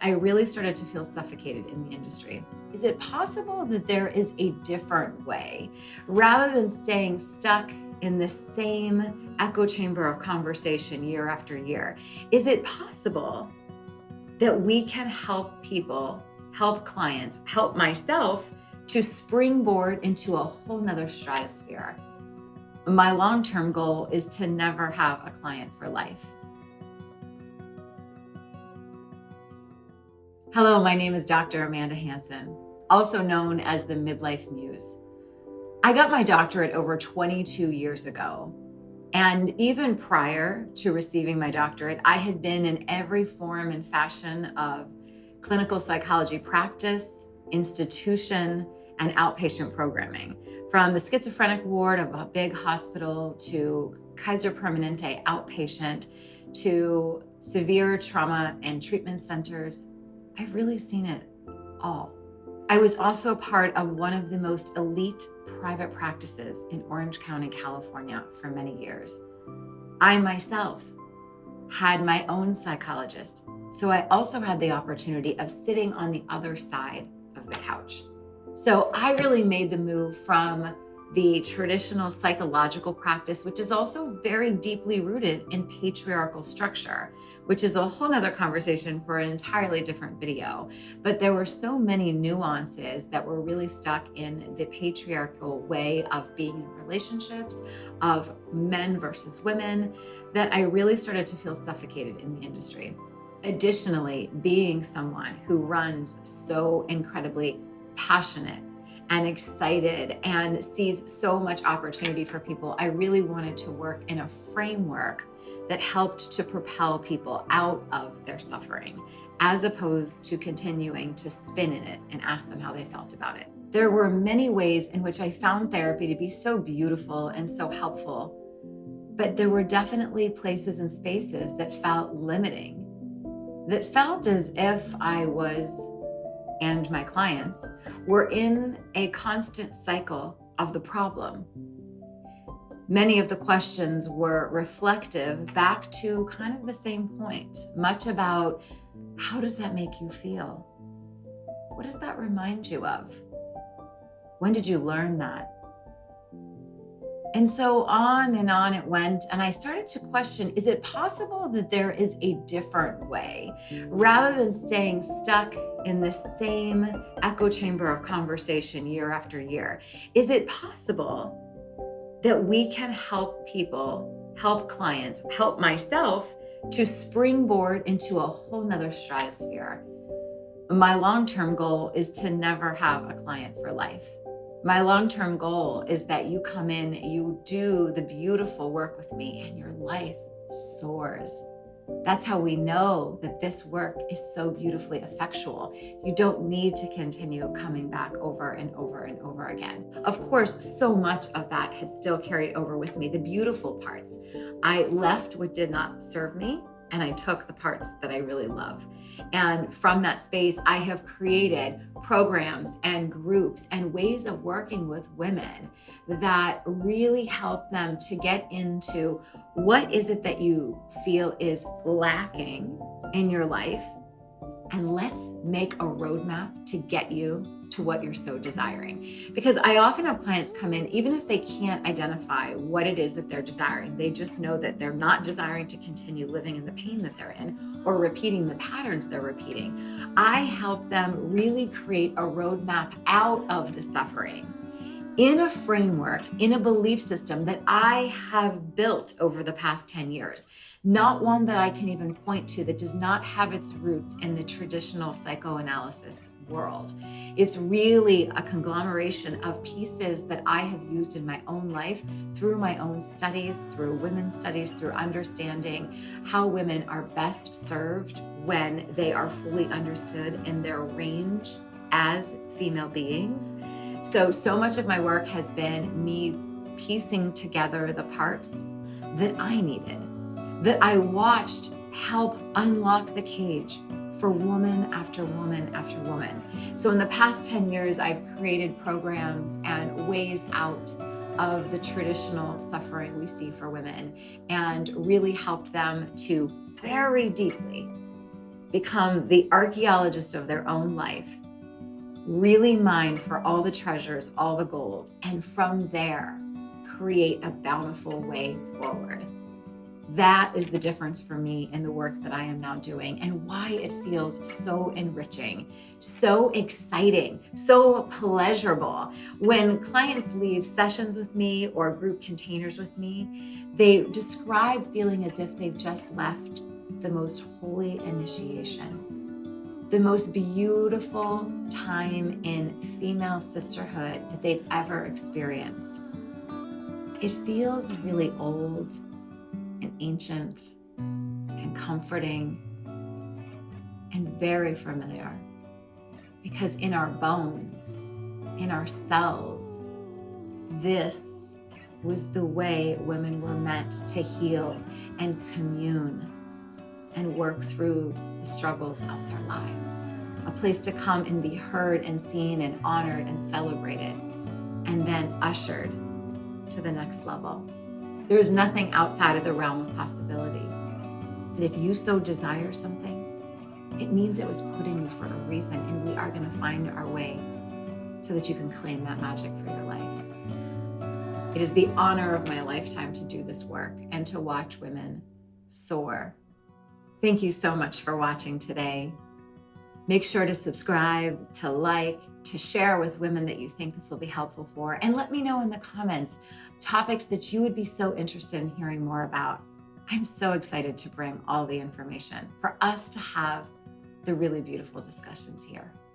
I really started to feel suffocated in the industry. Is it possible that there is a different way rather than staying stuck in the same echo chamber of conversation year after year? Is it possible that we can help people, help clients, help myself to springboard into a whole nother stratosphere? My long-term goal is to never have a client for life. Hello, my name is Dr. Amanda Hanson, also known as the Midlife Muse. I got my doctorate over 22 years ago. And even prior to receiving my doctorate, I had been in every form and fashion of clinical psychology practice, institution, and outpatient programming. From the schizophrenic ward of a big hospital to Kaiser Permanente outpatient to severe trauma and treatment centers, I've really seen it all. I was also part of one of the most elite private practices in Orange County, California for many years. I myself had my own psychologist, so I also had the opportunity of sitting on the other side of the couch. So I really made the move from the traditional psychological practice, which is also very deeply rooted in patriarchal structure, which is a whole nother conversation for an entirely different video. But there were so many nuances that were really stuck in the patriarchal way of being in relationships, of men versus women, that I really started to feel suffocated in the industry. Additionally, being someone who runs so incredibly passionate and excited and sees so much opportunity for people, I really wanted to work in a framework that helped to propel people out of their suffering, as opposed to continuing to spin in it and ask them how they felt about it. There were many ways in which I found therapy to be so beautiful and so helpful, but there were definitely places and spaces that felt limiting, that felt as if I was, and my clients, were in a constant cycle of the problem. Many of the questions were reflective back to kind of the same point, much about how does that make you feel? What does that remind you of? When did you learn that? And so on it went, and I started to question, is it possible that there is a different way rather than staying stuck in the same echo chamber of conversation year after year? Is it possible that we can help people, help clients, help myself to springboard into a whole nother stratosphere? My long-term goal is to never have a client for life. My long-term goal is that you come in, you do the beautiful work with me, and your life soars. That's how we know that this work is so beautifully effectual. You don't need to continue coming back over and over and over again. Of course, so much of that has still carried over with me. The beautiful parts. I left what did not serve me, and I took the parts that I really love. And from that space, I have created programs and groups and ways of working with women that really help them to get into what is it that you feel is lacking in your life, and let's make a roadmap to get you to what you're so desiring. Because I often have clients come in, even if they can't identify what it is that they're desiring, they just know that they're not desiring to continue living in the pain that they're in or repeating the patterns they're repeating. I help them really create a roadmap out of the suffering in a framework, in a belief system that I have built over the past 10 years. Not one that I can even point to that does not have its roots in the traditional psychoanalysis world. It's really a conglomeration of pieces that I have used in my own life through my own studies, through women's studies, through understanding how women are best served when they are fully understood in their range as female beings. So much of my work has been me piecing together the parts that I needed, that I watched help unlock the cage for woman after woman after woman. So in the past 10 years, I've created programs and ways out of the traditional suffering we see for women and really helped them to very deeply become the archaeologist of their own life, really mine for all the treasures, all the gold, and from there, create a bountiful way forward. That is the difference for me in the work that I am now doing, and why it feels so enriching, so exciting, so pleasurable. When clients leave sessions with me or group containers with me, they describe feeling as if they've just left the most holy initiation, the most beautiful time in female sisterhood that they've ever experienced. It feels really old and ancient and comforting and very familiar, because in our bones, in our cells, this was the way women were meant to heal and commune and work through the struggles of their lives. A place to come and be heard and seen and honored and celebrated, and then ushered to the next level. There is nothing outside of the realm of possibility. But if you so desire something, it means it was put in you for a reason, and we are going to find our way so that you can claim that magic for your life. It is the honor of my lifetime to do this work and to watch women soar. Thank you so much for watching today. Make sure to subscribe, to like, to share with women that you think this will be helpful for, and let me know in the comments topics that you would be so interested in hearing more about. I'm so excited to bring all the information for us to have the really beautiful discussions here.